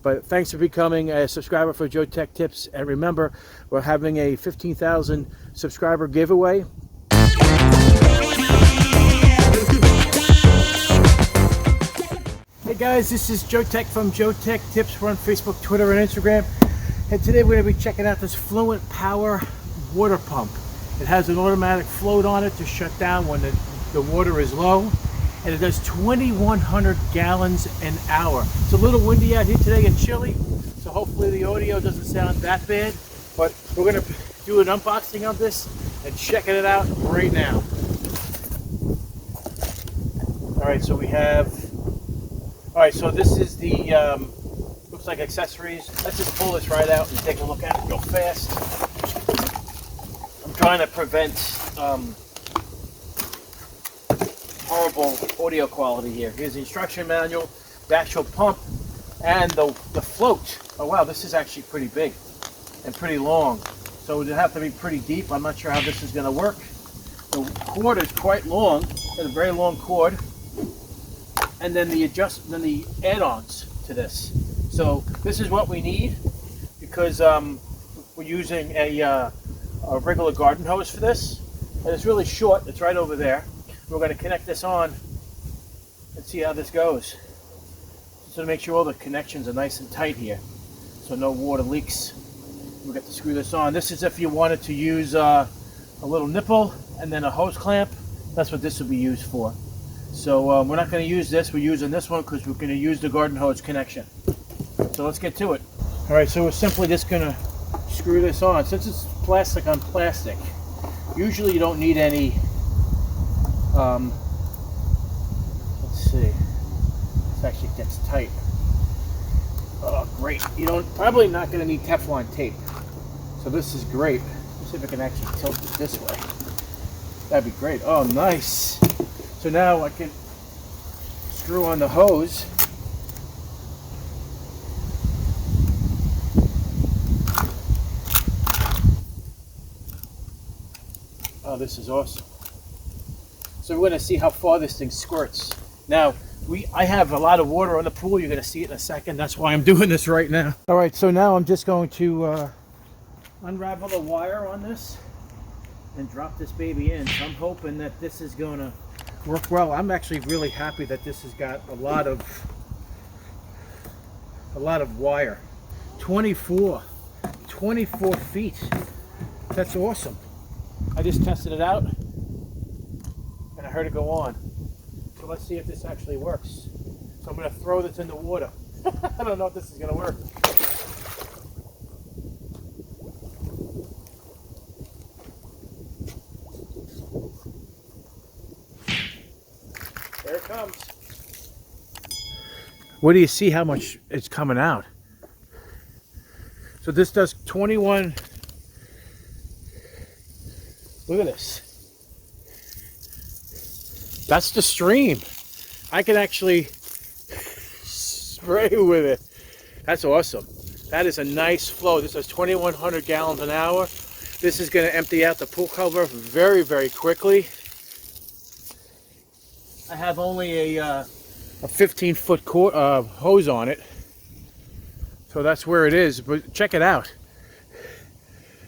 But thanks for becoming a subscriber for JoeteckTips. And remember, we're having a 15,000 subscriber giveaway. Hey guys, this is Joeteck from JoeteckTips. We're on Facebook, Twitter, and Instagram. And today we're going to be checking out this FLUENTPOWER water pump. It has an automatic float on it to shut down when the water is low. And it does 2,100 gallons an hour. It's a little windy out here today and chilly, so hopefully the audio doesn't sound that bad. But we're going to do an unboxing of this and checking it out right now. Alright, so we have... Alright, so this is the, looks like accessories. Let's just pull this right out and take a look at it real fast. I'm trying to prevent horrible audio quality here. Here's the instruction manual, the actual pump, and the float. Oh wow, this is actually pretty big and pretty long. So it would have to be pretty deep. I'm not sure how this is going to work. The cord is quite long. It's a very long cord. And then the add-ons to this. So this is what we need because we're using a regular garden hose for this, and it's really short. It's right over there. We're going to connect this on and see how this goes. Just to make sure all the connections are nice and tight here, so no water leaks. We've got to screw this on. This is if you wanted to use a little nipple and then a hose clamp. That's what this will be used for. So we're not going to use this. We're using this one because we're going to use the garden hose connection. So let's get to it. All right, so we're simply just going to screw this on. Since it's plastic on plastic, usually you don't need any, let's see, this actually gets tight. Oh, great. You don't, probably not going to need Teflon tape. So this is great. Let's see if I can actually tilt it this way. That'd be great. Oh, nice. So now I can screw on the hose. Oh, this is awesome. So we're going to see how far this thing squirts. Now, I have a lot of water on the pool. You're going to see it in a second. That's why I'm doing this right now. All right, so now I'm just going to unravel the wire on this and drop this baby in. So I'm hoping that this is going to work well. I'm actually really happy that this has got a lot of wire. 24 feet. That's awesome. I just tested it out and I heard it go on. So let's see if this actually works. So I'm going to throw this in the water. I don't know if this is going to work. There it comes. Where do you see how much it's coming out? So this does 21. Look at this. That's the stream. I can actually spray with it. That's awesome. That is a nice flow. This does 2,100 gallons an hour. This is going to empty out the pool cover very, very quickly. I have only a 15-foot hose on it, so that's where it is. But check it out.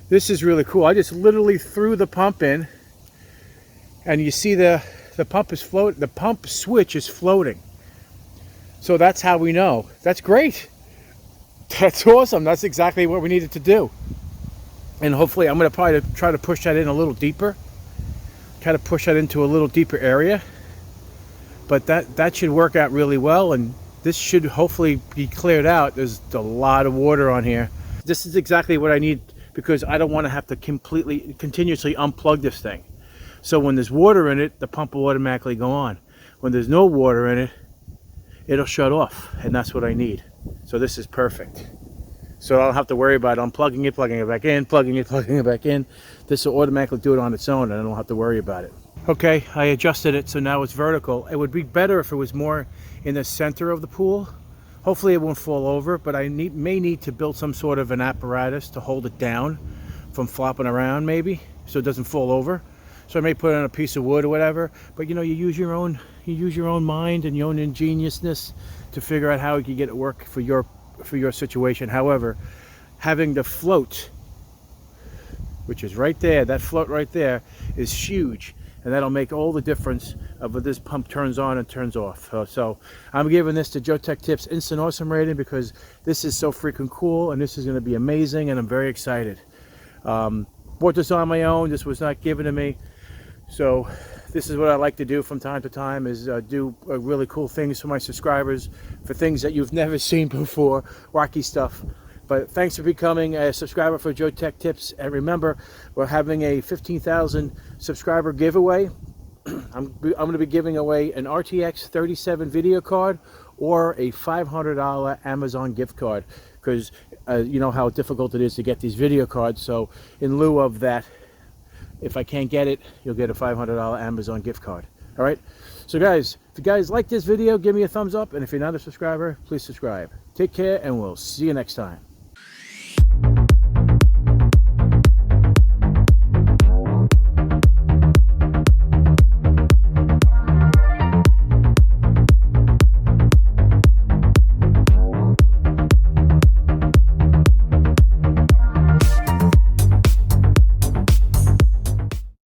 This is really cool. I just literally threw the pump in, and you see the pump is floating. The pump switch is floating. So that's how we know. That's great. That's awesome. That's exactly what we needed to do. And hopefully, I'm going to probably try to push that in a little deeper. Try to push that into a little deeper area. But that should work out really well, and this should hopefully be cleared out. There's a lot of water on here. This is exactly what I need because I don't want to have to continuously unplug this thing. So when there's water in it, the pump will automatically go on. When there's no water in it, it'll shut off, and that's what I need. So this is perfect. So I don't have to worry about unplugging it, plugging it back in, plugging it back in. This will automatically do it on its own, and I don't have to worry about it. Okay, I adjusted it so now it's vertical. It would be better if it was more in the center of the pool. Hopefully it won't fall over, but I may need to build some sort of an apparatus to hold it down from flopping around maybe, so it doesn't fall over. So I may put it on a piece of wood or whatever, but you know, you use your own mind and your own ingeniousness to figure out how you can get it work for your for your situation. However, having the float, which is right there, that float right there is huge, and that'll make all the difference of whether this pump turns on and turns off. So I'm giving this to JoeteckTips Instant Awesome rating because this is so freaking cool, and this is going to be amazing, and I'm very excited. Bought this on my own. This was not given to me, so this is what I like to do from time to time, is do really cool things for my subscribers, for things that you've never seen before, wacky stuff. But thanks for becoming a subscriber for JoeteckTips, and remember, we're having a 15,000 subscriber giveaway. I'm going to be giving away an RTX 37 video card or a $500 Amazon gift card, because you know how difficult it is to get these video cards. So in lieu of that, if I can't get it, you'll get a $500 Amazon gift card. All right, so guys, if you guys like this video, give me a thumbs up, and if you're not a subscriber, please subscribe. Take care, and we'll see you next time.